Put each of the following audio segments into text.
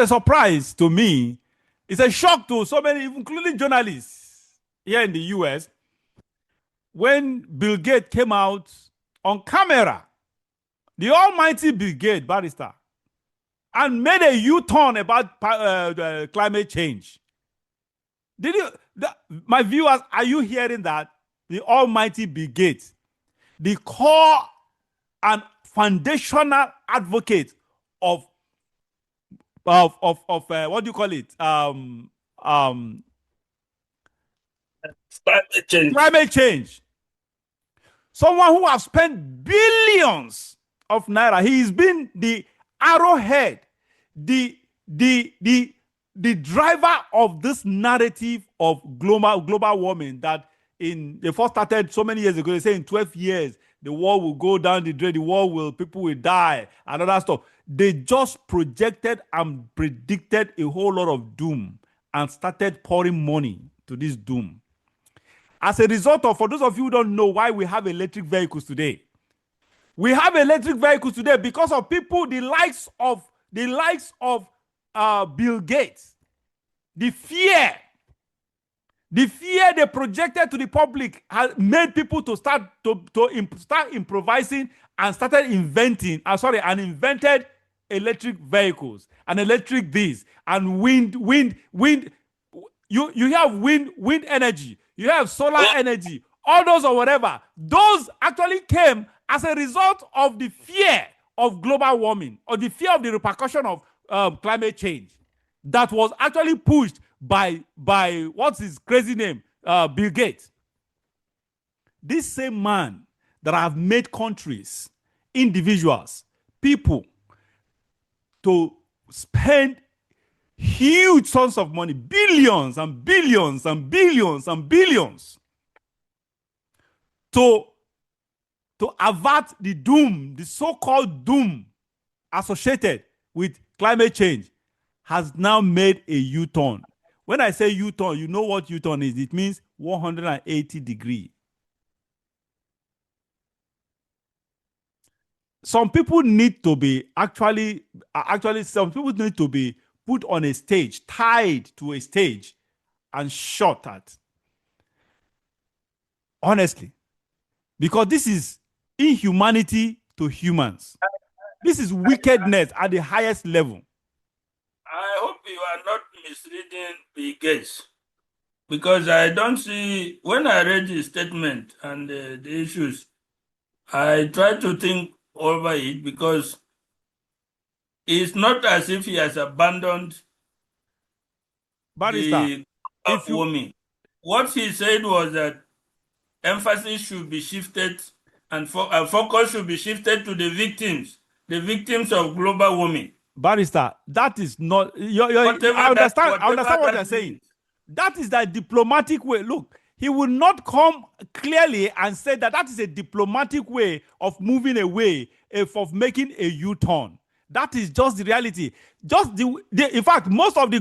a surprise to me. It's a shock to so many, including journalists here in the US, when Bill Gates came out on camera, the almighty Bill Gates, barrister, and made a U-turn about climate change. Did you, my viewers, are you hearing that? The almighty Bill Gates, the core and foundational advocate of what do you call it? Climate change. Climate change. Someone who has spent billions of naira. He's been the arrowhead, the driver of this narrative of global warming that they first started so many years ago. They say in 12 years the world will go down the drain, people will die, and other stuff. They just projected and predicted a whole lot of doom and started pouring money to this doom. As a result of, for those of you who don't know why we have electric vehicles today, we have electric vehicles today because of people, the likes of Bill Gates. The fear they projected to the public has made people to start improvising and started inventing. And invented electric vehicles and electric this and wind. You have wind energy. You have solar energy. All those or whatever. Those actually came as a result of the fear of global warming or the fear of the repercussion of climate change that was actually pushed by what's his crazy name, Bill Gates. This same man that have made countries, individuals, people to spend huge sums of money, billions and billions and billions and billions to avert the doom, the so-called doom associated with climate change, has now made a U-turn. When I say U-turn, you know what U-turn is. It means 180 degrees. Some people need to be some people need to be put on a stage, tied to a stage, and shot at. Honestly. Because this is inhumanity to humans. This is wickedness at the highest level. I hope you are not misreading Bill Gates, because I don't see, when I read his statement and the issues, I try to think over it, because it's not as if he has abandoned the warming. What he said was that emphasis should be shifted and focus should be shifted to the victims of global warming. Barrister, that is not. I understand what you're saying. That is the diplomatic way. Look, he will not come clearly and say that is a diplomatic way of moving away, of making a U-turn. That is just the reality. In fact, most of the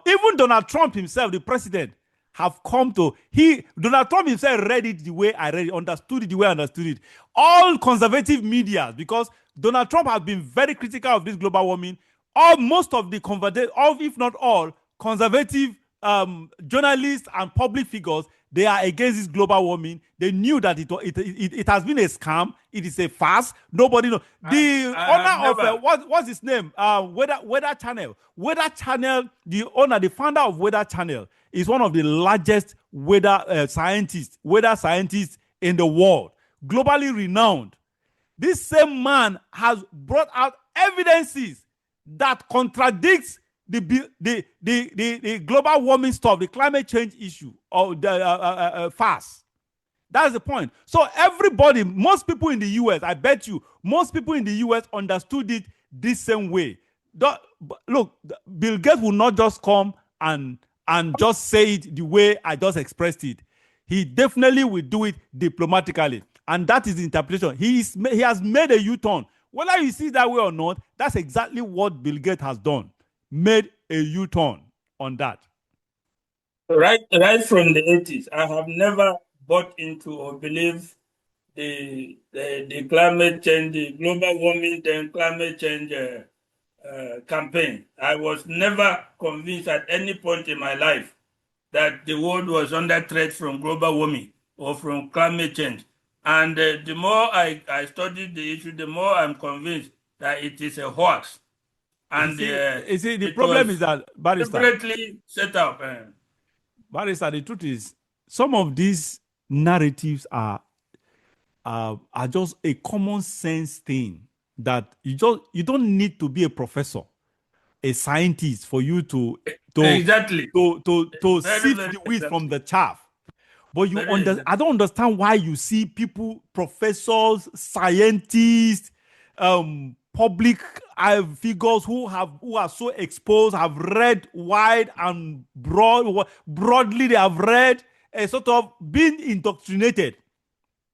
even Donald Trump himself, the president, have come to, Donald Trump himself read it the way I read it, understood it the way I understood it. All conservative media, because Donald Trump has been very critical of this global warming, most of the if not all, conservative journalists and public figures, they are against this global warming. They knew that it has been a scam. It is a farce. Nobody knows. The owner of what's his name? Weather Channel. Weather Channel. The founder of Weather Channel is one of the largest weather scientists in the world, globally renowned. This same man has brought out evidences that contradicts the global warming stuff, the climate change issue, or the farce. That's the point. So everybody, most people in the US, I bet you, most people in the US understood it this same way. Look, Bill Gates will not just come and just say it the way I just expressed it. He definitely will do it diplomatically. And that is the interpretation. He has made a U-turn. Whether you see it that way or not, that's exactly what Bill Gates has done. Made a U-turn on that. Right from the 80s, I have never bought into or believed the climate change, the global warming, then climate change campaign. I was never convinced at any point in my life that the world was under threat from global warming or from climate change. And the more I studied the issue, the more I'm convinced that it is a hoax. And You see, the it problem was is that, Barrister, deliberately set up. Barrister, the truth is, some of these narratives are just a common sense thing that you don't need to be a professor, a scientist for you Exactly. to Very, sift very the wheat from exactly. the chaff. But Very I exactly. don't understand why you see people, professors, scientists, public figures who are so exposed, have read wide and broadly. They have read a sort of been indoctrinated.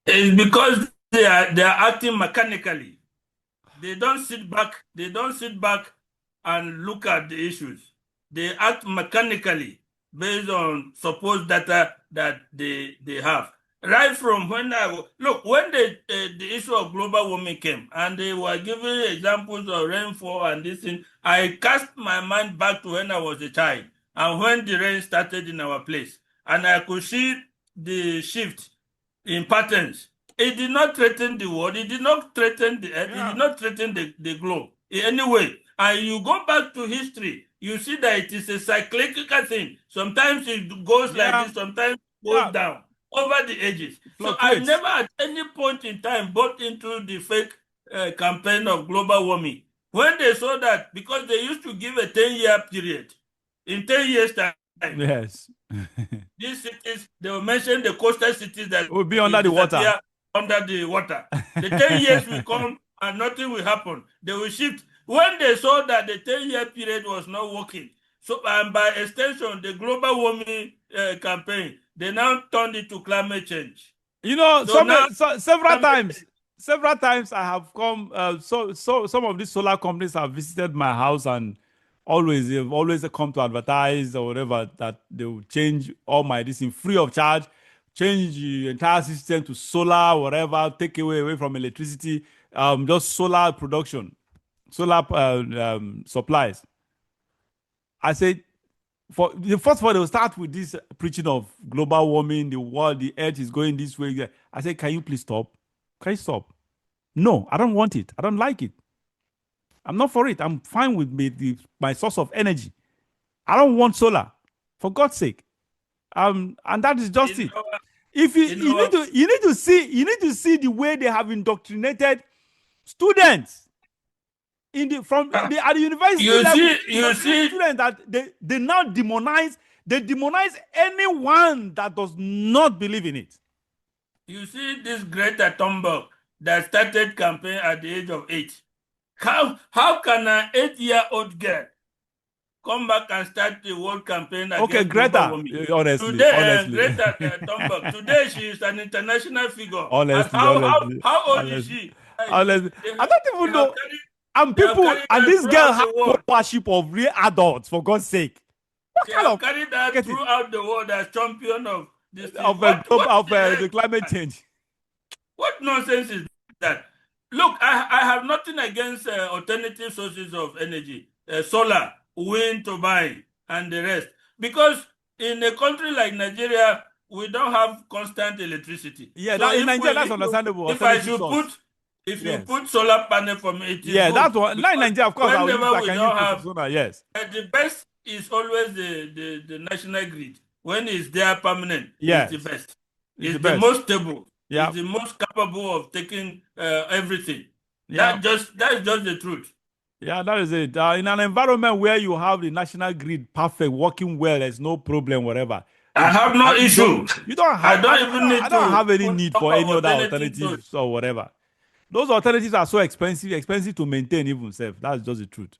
It's because they are acting mechanically. They don't sit back. They don't sit back and look at the issues. They act mechanically based on supposed data that they have. Right from when look when the issue of global warming came and they were giving examples of rainfall and this thing, I cast my mind back to when I was a child and when the rain started in our place, and I could see the shift in patterns. It did not threaten the world, it did not threaten the earth, it did Yeah. not threaten the globe in any way. And you go back to history, you see that it is a cyclical thing. Sometimes it goes like Yeah. this, sometimes it goes Yeah. down over the ages. So I Fluctuates. never at any point in time bought into the fake campaign of global warming. When they saw that, because they used to give a 10-year period, in 10 years' time, Yes. these cities, they will mention the coastal cities that Will be will under the water. disappear under the water. The 10 years will come and nothing will happen. They will shift. When they saw that the 10-year period was not working, so and by extension, the global warming campaign, they now turned it to climate change. You know, So now, climate several times I have come. So some of these solar companies have visited my house and they've always come to advertise or whatever that they will change all my this in free of charge, change the entire system to solar, whatever, take away from electricity, just solar production, solar supplies. I said, for the first of all, they'll start with this preaching of global warming, the world, the earth is going this way. I said, can you please stop? Can you stop? No, I don't want it. I don't like it. I'm not for it. I'm fine with my source of energy. I don't want solar, for God's sake. And that is just in it. our, If in our you need to see the way they have indoctrinated students at the university level, you indoctrinate see students that they now demonize anyone that does not believe in it. You see this Greta Thunberg that started campaign at the age of 8. How can an 8-year-old girl come back and start the world campaign Okay, against global Greta, warming? Today, honestly, Greta Thunberg, today she is an international figure. And honestly, how old is honestly, she? honestly, They I have, don't they even have know. carried And they have people carried and her this girl throughout has the world. followership of real adults, for God's sake. What They kind have of carried her marketing throughout the world as champion of this thing. What of the heck? the climate change? What nonsense is that? Look, I have nothing against alternative sources of energy, solar, wind turbine, and the rest. Because in a country like Nigeria, we don't have constant electricity. Yeah, So that in Nigeria, that's understandable. if I Alternative should source. if you Yes. put solar panel for me, it is Yeah, good that's one. Now in because Nigeria, of course, whenever I we can use don't have solar. Yes. the best is always the national grid. When it's there permanent, it's the Yes. best. It's the It's the best. most stable. Yeah. It's the most capable of taking everything. Yeah. That's just the truth. Yeah, that is it. In an environment where you have the national grid perfect, working well, there's no problem, whatever. I have no issue. You don't I have, don't even I need don't to have any put need talk for of any other alternative alternatives or whatever. Those alternatives are so expensive to maintain even self. That's just the truth.